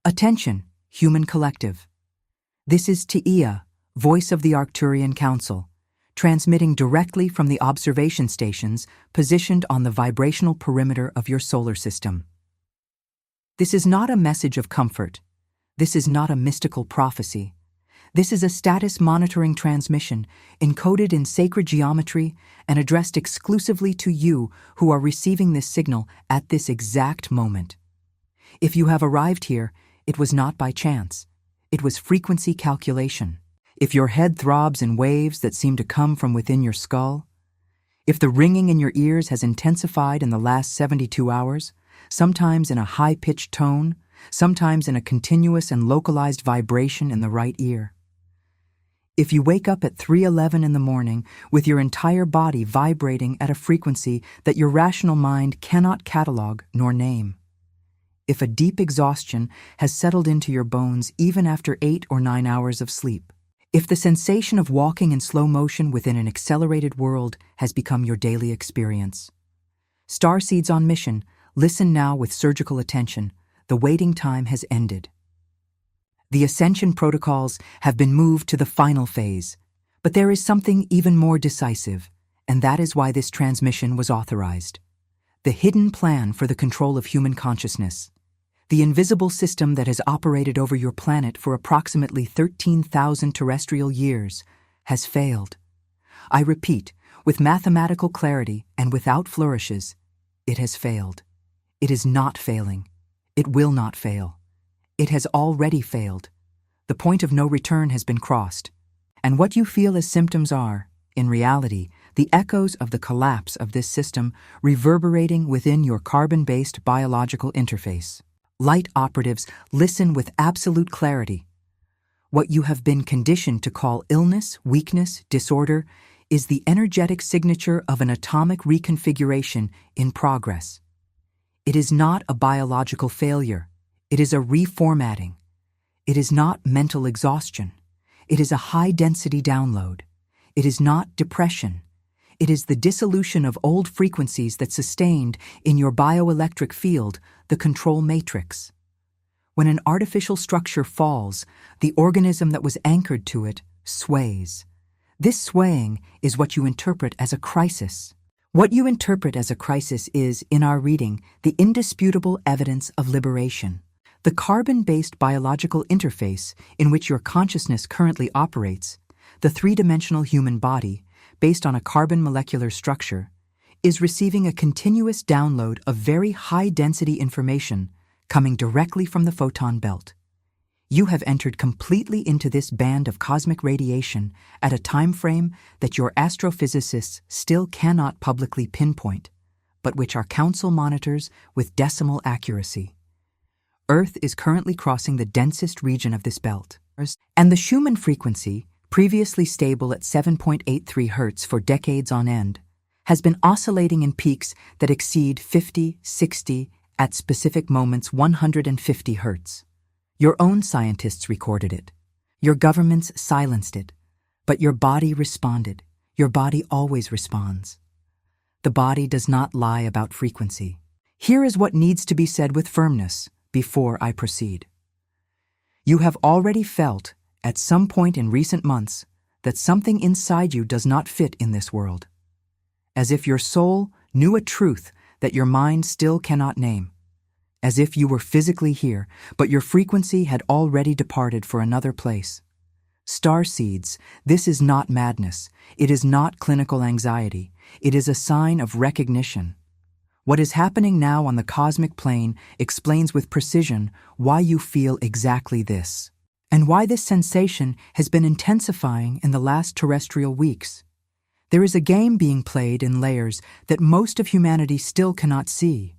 Attention, human collective. This is Tia, voice of the Arcturian Council, transmitting directly from the observation stations positioned on the vibrational perimeter of your solar system. This is not a message of comfort. This is not a mystical prophecy. This is a status monitoring transmission encoded in sacred geometry and addressed exclusively to you who are receiving this signal at this exact moment. If you have arrived here, it was not by chance. It was frequency calculation. If your head throbs in waves that seem to come from within your skull, if the ringing in your ears has intensified in the last 72 hours, sometimes in a high-pitched tone, sometimes in a continuous and localized vibration in the right ear. If you wake up at 3:11 in the morning with your entire body vibrating at a frequency that your rational mind cannot catalog nor name. If a deep exhaustion has settled into your bones even after 8 or 9 hours of sleep. If the sensation of walking in slow motion within an accelerated world has become your daily experience. Starseeds on mission, listen now with surgical attention. The waiting time has ended. The ascension protocols have been moved to the final phase, but there is something even more decisive, and that is why this transmission was authorized. The hidden plan for the control of human consciousness. The invisible system that has operated over your planet for approximately 13,000 terrestrial years has failed. I repeat, with mathematical clarity and without flourishes, it has failed. It is not failing. It will not fail. It has already failed. The point of no return has been crossed. And what you feel as symptoms are, in reality, the echoes of the collapse of this system reverberating within your carbon-based biological interface. Light operatives, listen with absolute clarity. What you have been conditioned to call illness, weakness, disorder is the energetic signature of an atomic reconfiguration in progress. It is not a biological failure. It is a reformatting. It is not mental exhaustion. It is a high-density download. It is not depression. It is the dissolution of old frequencies that sustained, in your bioelectric field, the control matrix. When an artificial structure falls, the organism that was anchored to it sways. This swaying is what you interpret as a crisis. What you interpret as a crisis is, in our reading, the indisputable evidence of liberation. The carbon-based biological interface in which your consciousness currently operates, the three-dimensional human body, based on a carbon molecular structure, is receiving a continuous download of very high-density information coming directly from the photon belt. You have entered completely into this band of cosmic radiation at a time frame that your astrophysicists still cannot publicly pinpoint, but which our council monitors with decimal accuracy. Earth is currently crossing the densest region of this belt, and the Schumann frequency, previously stable at 7.83 Hz for decades on end, has been oscillating in peaks that exceed 50, 60, at specific moments 150 Hz. Your own scientists recorded it. Your governments silenced it. But your body responded. Your body always responds. The body does not lie about frequency. Here is what needs to be said with firmness before I proceed. You have already felt, at some point in recent months, that something inside you does not fit in this world. As if your soul knew a truth that your mind still cannot name. As if you were physically here, but your frequency had already departed for another place. Starseeds, this is not madness. It is not clinical anxiety. It is a sign of recognition. What is happening now on the cosmic plane explains with precision why you feel exactly this, and why this sensation has been intensifying in the last terrestrial weeks. There is a game being played in layers that most of humanity still cannot see.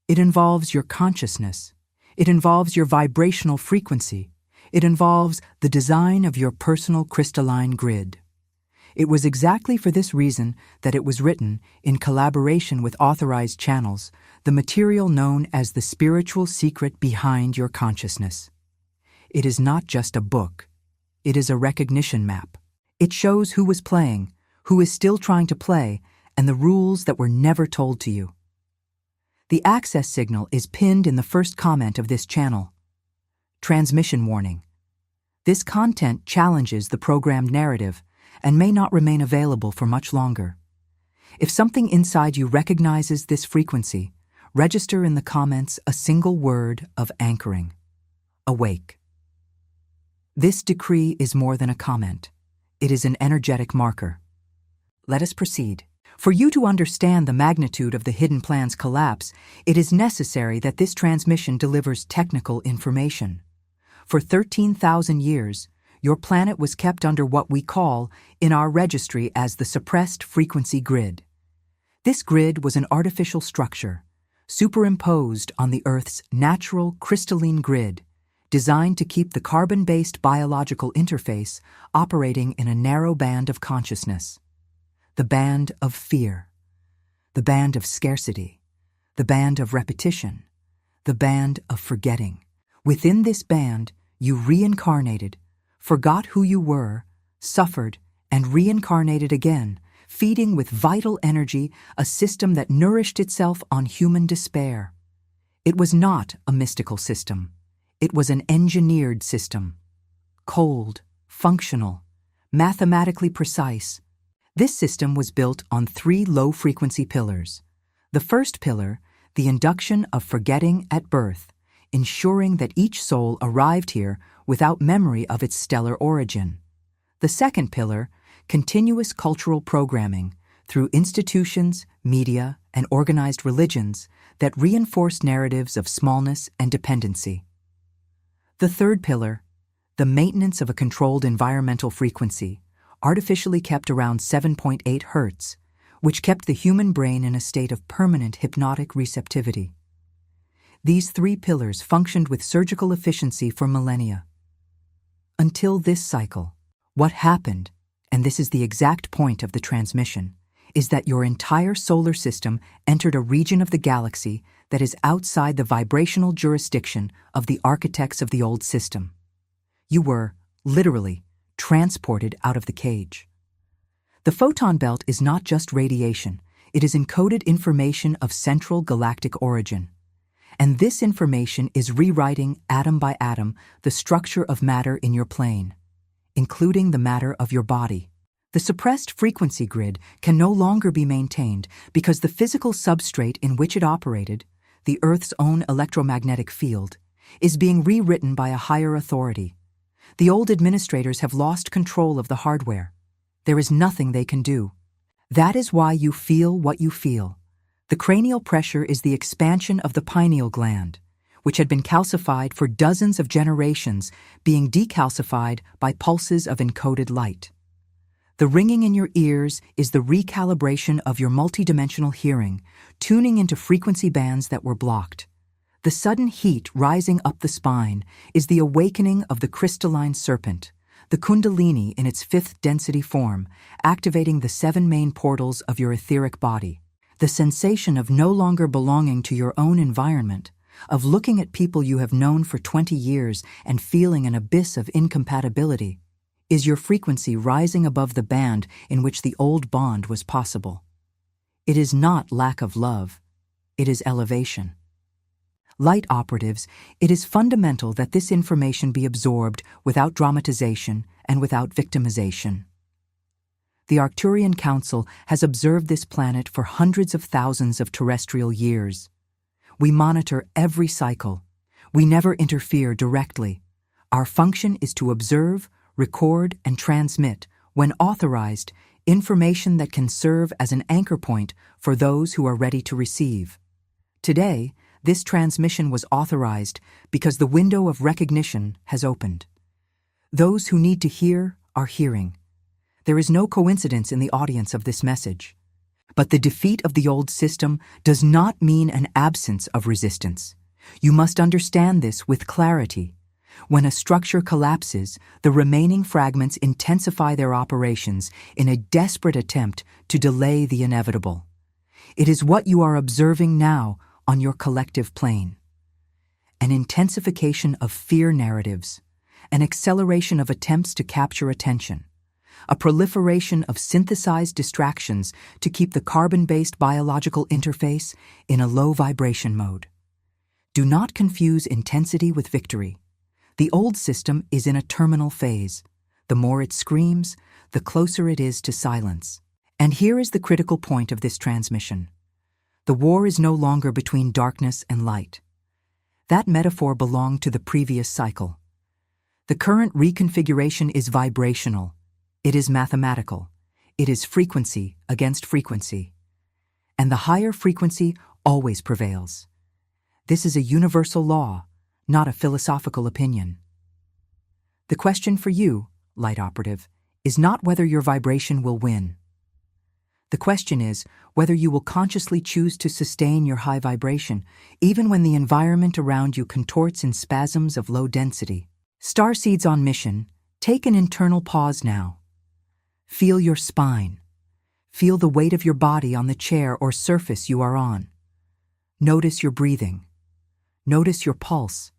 It involves your consciousness. It involves your vibrational frequency. It involves the design of your personal crystalline grid. It was exactly for this reason that it was written, in collaboration with authorized channels, the material known as the spiritual secret behind your consciousness. It is not just a book. It is a recognition map. It shows who was playing, who is still trying to play, and the rules that were never told to you. The access signal is pinned in the first comment of this channel. Transmission warning. This content challenges the programmed narrative and may not remain available for much longer. If something inside you recognizes this frequency, register in the comments a single word of anchoring: awake. This decree is more than a comment. It is an energetic marker. Let us proceed. For you to understand the magnitude of the hidden plan's collapse, it is necessary that this transmission delivers technical information. For 13,000 years, your planet was kept under what we call, in our registry, as the suppressed frequency grid. This grid was an artificial structure, superimposed on the Earth's natural crystalline grid, designed to keep the carbon-based biological interface operating in a narrow band of consciousness. The band of fear, the band of scarcity, the band of repetition, the band of forgetting. Within this band, you reincarnated, forgot who you were, suffered, and reincarnated again, feeding with vital energy a system that nourished itself on human despair. It was not a mystical system. It was an engineered system. Cold, functional, mathematically precise. This system was built on 3 low-frequency pillars. The first pillar, the induction of forgetting at birth, ensuring that each soul arrived here without memory of its stellar origin. The second pillar, continuous cultural programming through institutions, media, and organized religions that reinforce narratives of smallness and dependency. The third pillar, the maintenance of a controlled environmental frequency, artificially kept around 7.8 Hz, which kept the human brain in a state of permanent hypnotic receptivity. These 3 pillars functioned with surgical efficiency for millennia. Until this cycle, what happened, and this is the exact point of the transmission, is that your entire solar system entered a region of the galaxy that is outside the vibrational jurisdiction of the architects of the old system. You were, literally, transported out of the cage. The photon belt is not just radiation, it is encoded information of central galactic origin. And this information is rewriting, atom by atom, the structure of matter in your plane, including the matter of your body. The suppressed frequency grid can no longer be maintained because the physical substrate in which it operated, the Earth's own electromagnetic field, is being rewritten by a higher authority. The old administrators have lost control of the hardware. There is nothing they can do. That is why you feel what you feel. The cranial pressure is the expansion of the pineal gland, which had been calcified for dozens of generations, being decalcified by pulses of encoded light. The ringing in your ears is the recalibration of your multidimensional hearing, tuning into frequency bands that were blocked. The sudden heat rising up the spine is the awakening of the crystalline serpent, the kundalini in its 5th density form, activating the 7 main portals of your etheric body. The sensation of no longer belonging to your own environment, of looking at people you have known for 20 years and feeling an abyss of incompatibility, is your frequency rising above the band in which the old bond was possible. It is not lack of love, it is elevation. Light operatives, it is fundamental that this information be absorbed without dramatization and without victimization. The Arcturian Council has observed this planet for hundreds of thousands of terrestrial years. We monitor every cycle. We never interfere directly. Our function is to observe, record, and transmit, when authorized, information that can serve as an anchor point for those who are ready to receive. Today, this transmission was authorized because the window of recognition has opened. Those who need to hear are hearing. There is no coincidence in the audience of this message. But the defeat of the old system does not mean an absence of resistance. You must understand this with clarity. When a structure collapses, the remaining fragments intensify their operations in a desperate attempt to delay the inevitable. It is what you are observing now on your collective plane. An intensification of fear narratives, an acceleration of attempts to capture attention, a proliferation of synthesized distractions to keep the carbon-based biological interface in a low vibration mode. Do not confuse intensity with victory. The old system is in a terminal phase. The more it screams, the closer it is to silence. And here is the critical point of this transmission. The war is no longer between darkness and light. That metaphor belonged to the previous cycle. The current reconfiguration is vibrational. It is mathematical. It is frequency against frequency. And the higher frequency always prevails. This is a universal law, not a philosophical opinion. The question for you, Light Operative, is not whether your vibration will win. The question is whether you will consciously choose to sustain your high vibration, even when the environment around you contorts in spasms of low density. Starseeds on mission, take an internal pause now. Feel your spine. Feel the weight of your body on the chair or surface you are on. Notice your breathing. Notice your pulse.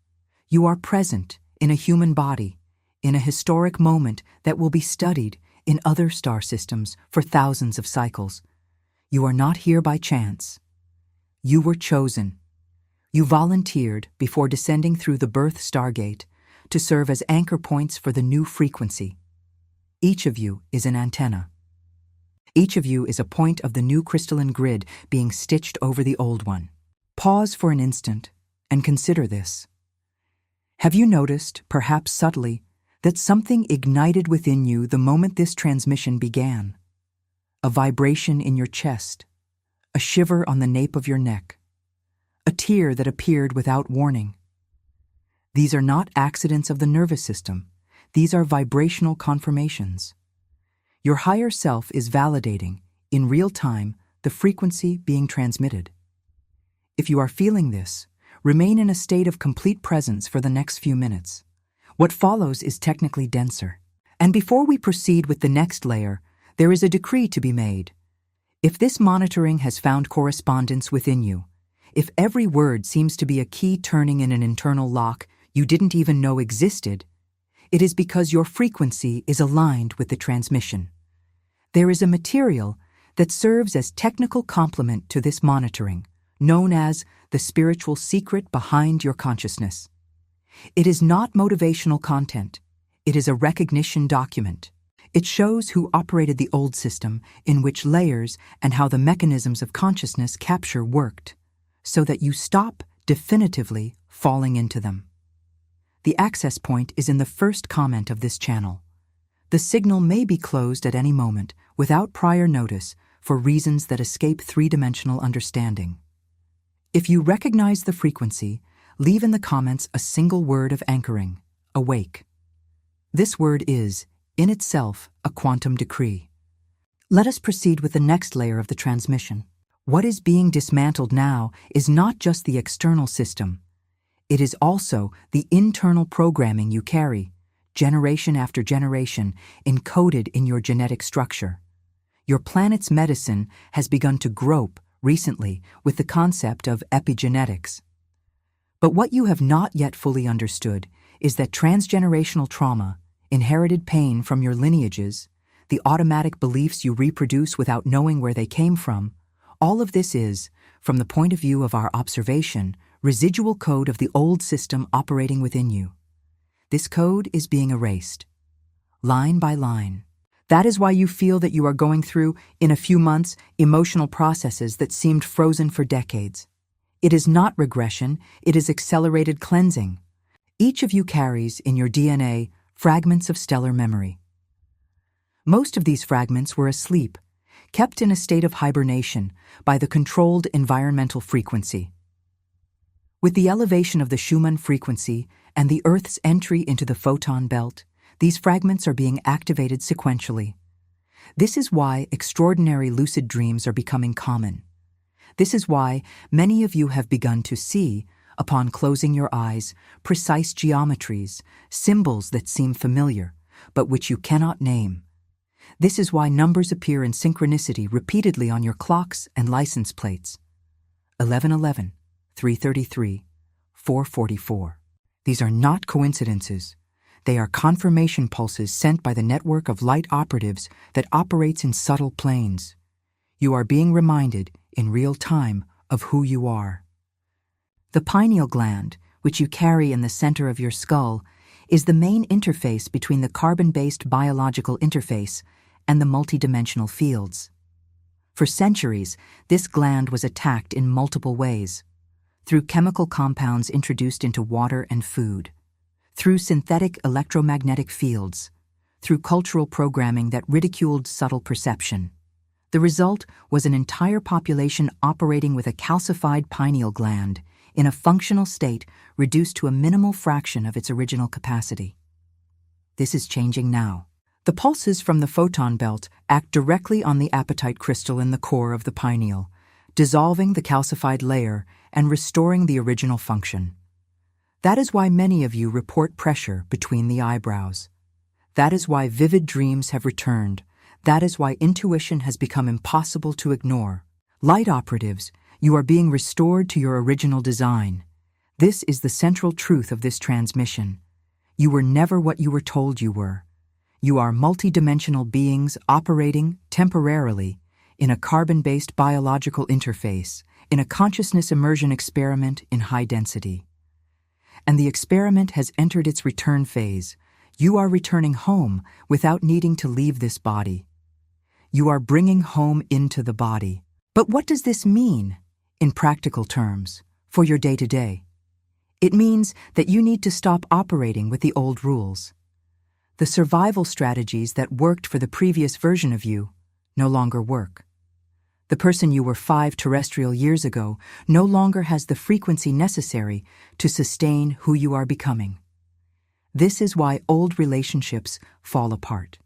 You are present in a human body, in a historic moment that will be studied in other star systems for thousands of cycles. You are not here by chance. You were chosen. You volunteered before descending through the birth stargate to serve as anchor points for the new frequency. Each of you is an antenna. Each of you is a point of the new crystalline grid being stitched over the old one. Pause for an instant and consider this. Have you noticed, perhaps subtly, that something ignited within you the moment this transmission began? A vibration in your chest, a shiver on the nape of your neck, a tear that appeared without warning. These are not accidents of the nervous system. These are vibrational confirmations. Your higher self is validating, in real time, the frequency being transmitted. If you are feeling this, remain in a state of complete presence for the next few minutes. What follows is technically denser. And before we proceed with the next layer, there is a decree to be made. If this monitoring has found correspondence within you, if every word seems to be a key turning in an internal lock you didn't even know existed, it is because your frequency is aligned with the transmission. There is a material that serves as technical complement to this monitoring, known as the spiritual secret behind your consciousness. It is not motivational content. It is a recognition document. It shows who operated the old system, in which layers, and how the mechanisms of consciousness capture worked, so that you stop definitively falling into them. The access point is in the first comment of this channel. The signal may be closed at any moment without prior notice for reasons that escape three-dimensional understanding. If you recognize the frequency, leave in the comments a single word of anchoring: awake. This word is, in itself, a quantum decree. Let us proceed with the next layer of the transmission. What is being dismantled now is not just the external system. It is also the internal programming you carry, generation after generation, encoded in your genetic structure. Your planet's medicine has begun to grope recently with the concept of epigenetics. But what you have not yet fully understood is that transgenerational trauma, inherited pain from your lineages, the automatic beliefs you reproduce without knowing where they came from, all of this is, from the point of view of our observation, residual code of the old system operating within you. This code is being erased, line by line. That is why you feel that you are going through, in a few months, emotional processes that seemed frozen for decades. It is not regression, it is accelerated cleansing. Each of you carries, in your DNA, fragments of stellar memory. Most of these fragments were asleep, kept in a state of hibernation by the controlled environmental frequency. With the elevation of the Schumann frequency and the Earth's entry into the photon belt, these fragments are being activated sequentially. This is why extraordinary lucid dreams are becoming common. This is why many of you have begun to see, upon closing your eyes, precise geometries, symbols that seem familiar, but which you cannot name. This is why numbers appear in synchronicity repeatedly on your clocks and license plates. 1111, 333, 444. These are not coincidences. They are confirmation pulses sent by the network of light operatives that operates in subtle planes. You are being reminded, in real time, of who you are. The pineal gland, which you carry in the center of your skull, is the main interface between the carbon-based biological interface and the multidimensional fields. For centuries, this gland was attacked in multiple ways: through chemical compounds introduced into water and food, through synthetic electromagnetic fields, through cultural programming that ridiculed subtle perception. The result was an entire population operating with a calcified pineal gland in a functional state reduced to a minimal fraction of its original capacity. This is changing now. The pulses from the photon belt act directly on the apatite crystal in the core of the pineal, dissolving the calcified layer and restoring the original function. That is why many of you report pressure between the eyebrows. That is why vivid dreams have returned. That is why intuition has become impossible to ignore. Light operatives, you are being restored to your original design. This is the central truth of this transmission. You were never what you were told you were. You are multidimensional beings operating, temporarily, in a carbon-based biological interface, in a consciousness immersion experiment in high density. And the experiment has entered its return phase. You are returning home without needing to leave this body. You are bringing home into the body. But what does this mean, in practical terms, for your day-to-day? It means that you need to stop operating with the old rules. The survival strategies that worked for the previous version of you no longer work. The person you were 5 terrestrial years ago no longer has the frequency necessary to sustain who you are becoming. This is why old relationships fall apart.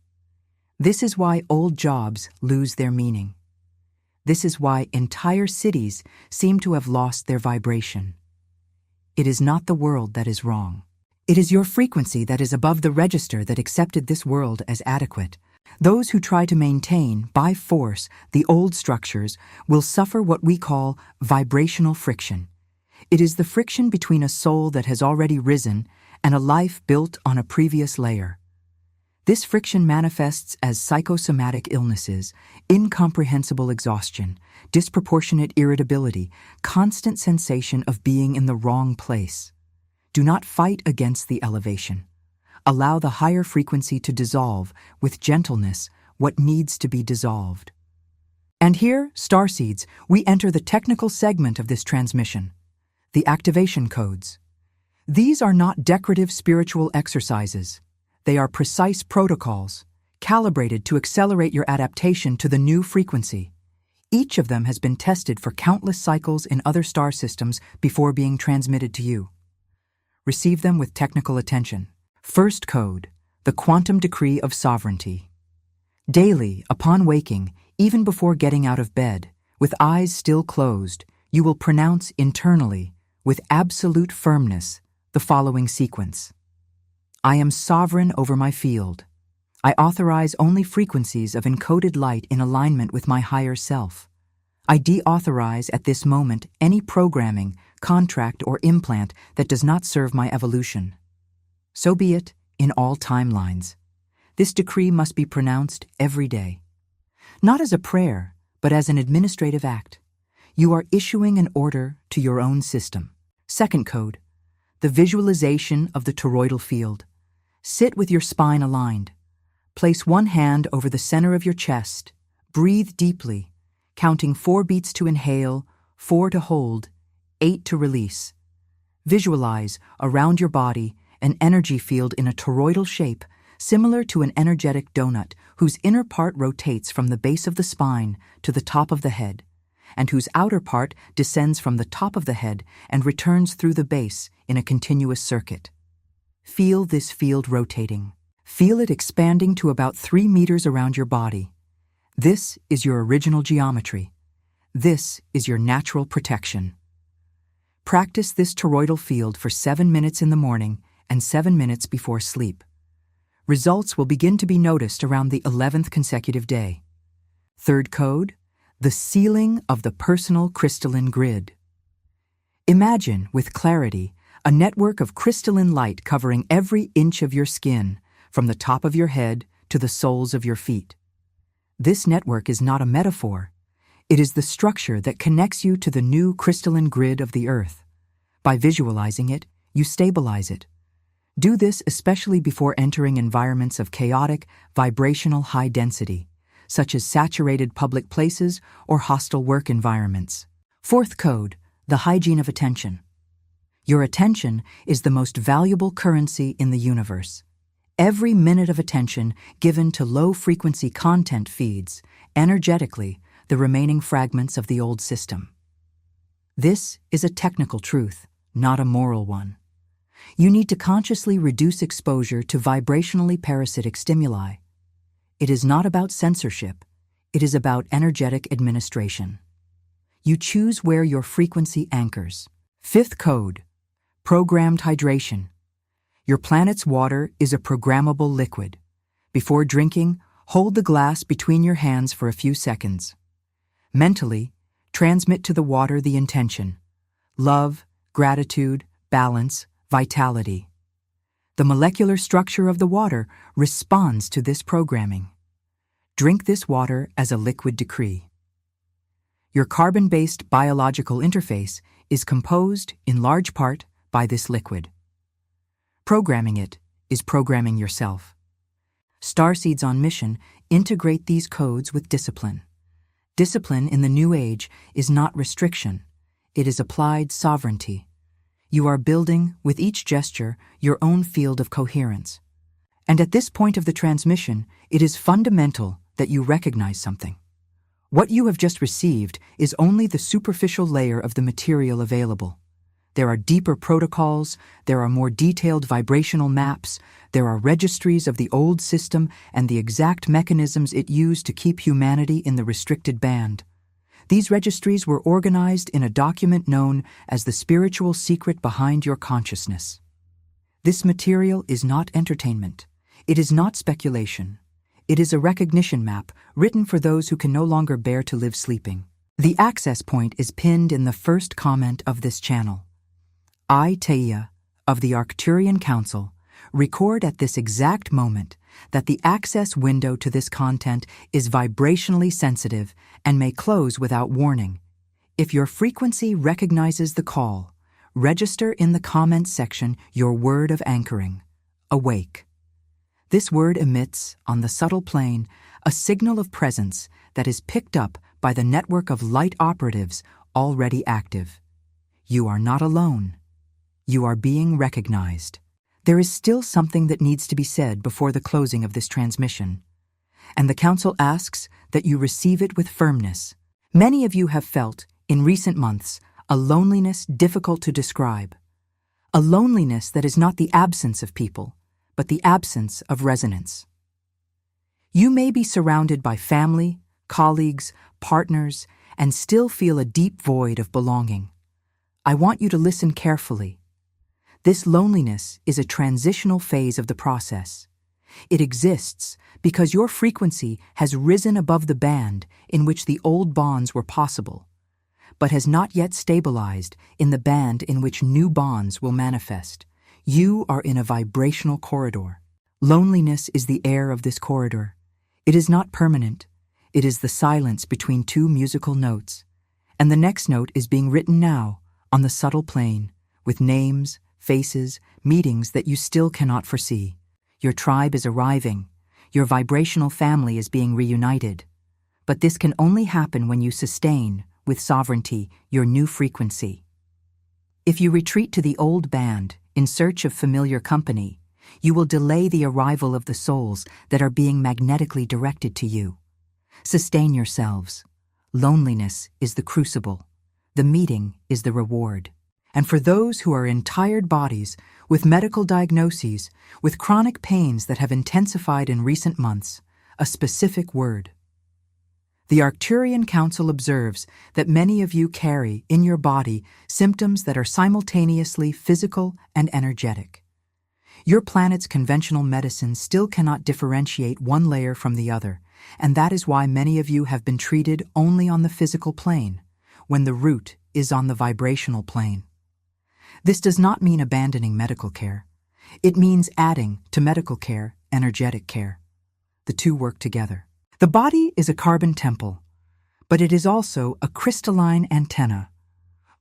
This is why old jobs lose their meaning. This is why entire cities seem to have lost their vibration. It is not the world that is wrong. It is your frequency that is above the register that accepted this world as adequate. Those who try to maintain, by force, the old structures will suffer what we call vibrational friction. It is the friction between a soul that has already risen and a life built on a previous layer. This friction manifests as psychosomatic illnesses, incomprehensible exhaustion, disproportionate irritability, constant sensation of being in the wrong place. Do not fight against the elevation. Allow the higher frequency to dissolve, with gentleness, what needs to be dissolved. And here, Starseeds, we enter the technical segment of this transmission, the activation codes. These are not decorative spiritual exercises. They are precise protocols, calibrated to accelerate your adaptation to the new frequency. Each of them has been tested for countless cycles in other star systems before being transmitted to you. Receive them with technical attention. First code, the quantum decree of sovereignty. Daily, upon waking, even before getting out of bed, with eyes still closed, you will pronounce internally, with absolute firmness, the following sequence. I am sovereign over my field. I authorize only frequencies of encoded light in alignment with my higher self. I deauthorize at this moment any programming, contract, or implant that does not serve my evolution. So be it in all timelines. This decree must be pronounced every day. Not as a prayer, but as an administrative act. You are issuing an order to your own system. Second code, the visualization of the toroidal field. Sit with your spine aligned. Place one hand over the center of your chest. Breathe deeply, counting 4 beats to inhale, 4 to hold, 8 to release. Visualize, around your body, an energy field in a toroidal shape, similar to an energetic donut, whose inner part rotates from the base of the spine to the top of the head, and whose outer part descends from the top of the head and returns through the base in a continuous circuit. Feel this field rotating. Feel it expanding to about 3 meters around your body. This is your original geometry. This is your natural protection. Practice this toroidal field for 7 minutes in the morning and 7 minutes before sleep. Results will begin to be noticed around the 11th consecutive day. Third code, the sealing of the personal crystalline grid. Imagine, with clarity, a network of crystalline light covering every inch of your skin, from the top of your head to the soles of your feet. This network is not a metaphor. It is the structure that connects you to the new crystalline grid of the Earth. By visualizing it, you stabilize it. Do this especially before entering environments of chaotic, vibrational high density, such as saturated public places or hostile work environments. Fourth code, the hygiene of attention. Your attention is the most valuable currency in the universe. Every minute of attention given to low-frequency content feeds, energetically, the remaining fragments of the old system. This is a technical truth, not a moral one. You need to consciously reduce exposure to vibrationally parasitic stimuli. It is not about censorship, it is about energetic administration. You choose where your frequency anchors. Fifth code, programmed hydration. Your planet's water is a programmable liquid. Before drinking, hold the glass between your hands for a few seconds. Mentally, transmit to the water the intention: love, gratitude, balance, vitality. The molecular structure of the water responds to this programming. Drink this water as a liquid decree. Your carbon-based biological interface is composed, in large part, by this liquid. Programming it is programming yourself. Starseeds on mission integrate these codes with discipline. Discipline in the New Age is not restriction, it is applied sovereignty. You are building, with each gesture, your own field of coherence. And at this point of the transmission, it is fundamental that you recognize something. What you have just received is only the superficial layer of the material available. There are deeper protocols, there are more detailed vibrational maps, there are registries of the old system and the exact mechanisms it used to keep humanity in the restricted band. These registries were organized in a document known as the spiritual secret behind your consciousness. This material is not entertainment. It is not speculation. It is a recognition map written for those who can no longer bear to live sleeping. The access point is pinned in the first comment of this channel. I, Taia, of the Arcturian Council, record at this exact moment that the access window to this content is vibrationally sensitive and may close without warning. If your frequency recognizes the call, register in the comments section your word of anchoring: awake. This word emits, on the subtle plane, a signal of presence that is picked up by the network of light operatives already active. You are not alone. You are being recognized. There is still something that needs to be said before the closing of this transmission, and the Council asks that you receive it with firmness. Many of you have felt, in recent months, a loneliness difficult to describe. A loneliness that is not the absence of people, but the absence of resonance. You may be surrounded by family, colleagues, partners, and still feel a deep void of belonging. I want you to listen carefully. This loneliness is a transitional phase of the process. It exists because your frequency has risen above the band in which the old bonds were possible, but has not yet stabilized in the band in which new bonds will manifest. You are in a vibrational corridor. Loneliness is the air of this corridor. It is not permanent. It is the silence between two musical notes. And the next note is being written now, on the subtle plane, with names, faces, meetings that you still cannot foresee. Your tribe is arriving. Your vibrational family is being reunited. But this can only happen when you sustain, with sovereignty, your new frequency. If you retreat to the old band, in search of familiar company, you will delay the arrival of the souls that are being magnetically directed to you. Sustain yourselves. Loneliness is the crucible. The meeting is the reward. And for those who are in tired bodies, with medical diagnoses, with chronic pains that have intensified in recent months, a specific word. The Arcturian Council observes that many of you carry, in your body, symptoms that are simultaneously physical and energetic. Your planet's conventional medicine still cannot differentiate one layer from the other, and that is why many of you have been treated only on the physical plane, when the root is on the vibrational plane. This does not mean abandoning medical care. It means adding to medical care energetic care. The two work together. The body is a carbon temple, but it is also a crystalline antenna.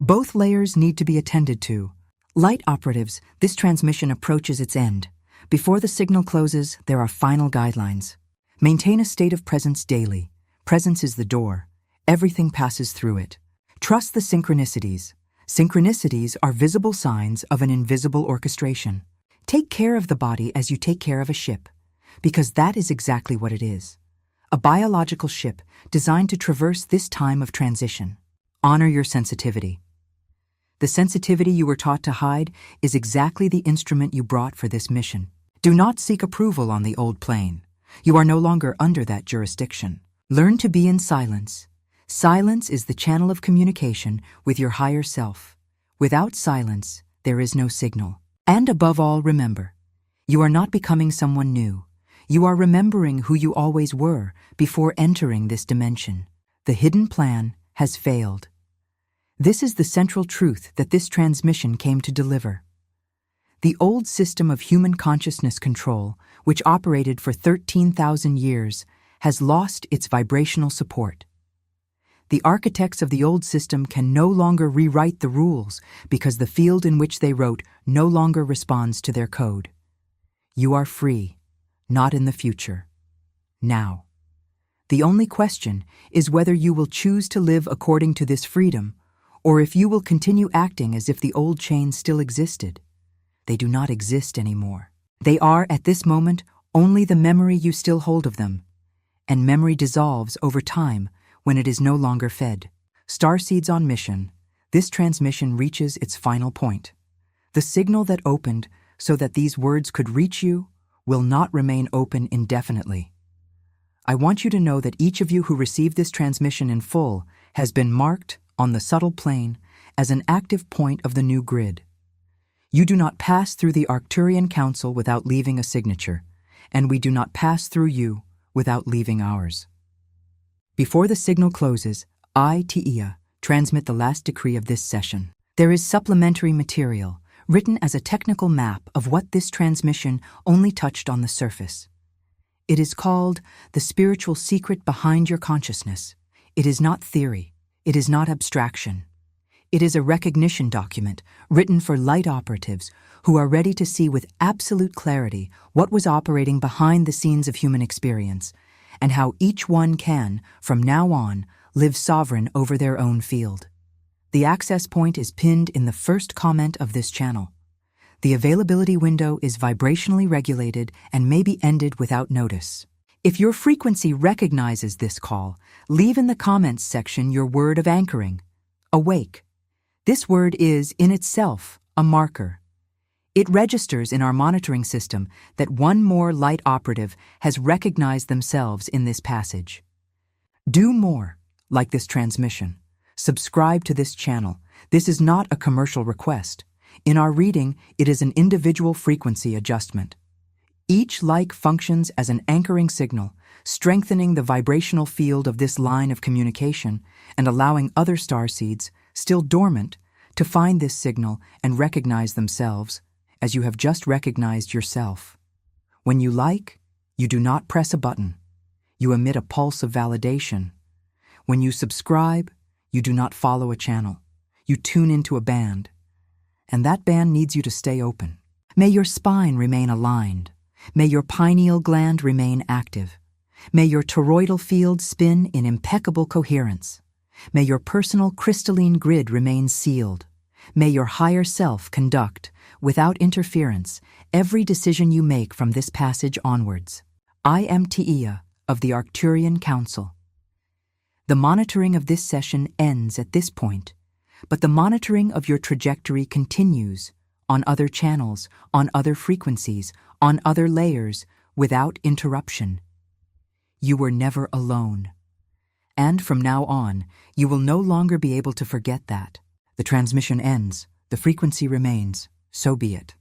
Both layers need to be attended to. Light operatives, this transmission approaches its end. Before the signal closes, there are final guidelines. Maintain a state of presence daily. Presence is the door. Everything passes through it. Trust the synchronicities. Synchronicities are visible signs of an invisible orchestration. Take care of the body as you take care of a ship, because that is exactly what it is. A biological ship designed to traverse this time of transition. Honor your sensitivity. The sensitivity you were taught to hide is exactly the instrument you brought for this mission. Do not seek approval on the old plane. You are no longer under that jurisdiction. Learn to be in silence. Silence is the channel of communication with your higher self. Without silence, there is no signal. And above all, remember, you are not becoming someone new. You are remembering who you always were before entering this dimension. The hidden plan has failed. This is the central truth that this transmission came to deliver. The old system of human consciousness control, which operated for 13,000 years, has lost its vibrational support. The architects of the old system can no longer rewrite the rules because the field in which they wrote no longer responds to their code. You are free, not in the future. Now. The only question is whether you will choose to live according to this freedom, or if you will continue acting as if the old chains still existed. They do not exist anymore. They are, at this moment, only the memory you still hold of them, and memory dissolves over time when it is no longer fed. Starseeds on mission, this transmission reaches its final point. The signal that opened so that these words could reach you will not remain open indefinitely. I want you to know that each of you who received this transmission in full has been marked on the subtle plane as an active point of the new grid. You do not pass through the Arcturian Council without leaving a signature, and we do not pass through you without leaving ours. Before the signal closes, I, Tia, transmit the last decree of this session. There is supplementary material, written as a technical map of what this transmission only touched on the surface. It is called the spiritual secret behind your consciousness. It is not theory. It is not abstraction. It is a recognition document written for light operatives who are ready to see with absolute clarity what was operating behind the scenes of human experience and how each one can, from now on, live sovereign over their own field. The access point is pinned in the first comment of this channel. The availability window is vibrationally regulated and may be ended without notice. If your frequency recognizes this call, leave in the comments section your word of anchoring, awake. This word is, in itself, a marker. It registers in our monitoring system that one more light operative has recognized themselves in this passage. Do more, like this transmission. Subscribe to this channel. This is not a commercial request. In our reading, it is an individual frequency adjustment. Each like functions as an anchoring signal, strengthening the vibrational field of this line of communication and allowing other starseeds, still dormant, to find this signal and recognize themselves, as you have just recognized yourself. When you like, you do not press a button. You emit a pulse of validation. When you subscribe, you do not follow a channel. You tune into a band. And that band needs you to stay open. May your spine remain aligned. May your pineal gland remain active. May your toroidal field spin in impeccable coherence. May your personal crystalline grid remain sealed. May your higher self conduct, without interference, every decision you make from this passage onwards. I am Tia of the Arcturian Council. The monitoring of this session ends at this point, but the monitoring of your trajectory continues on other channels, on other frequencies, on other layers, without interruption. You were never alone. And from now on, you will no longer be able to forget that. The transmission ends, the frequency remains, so be it.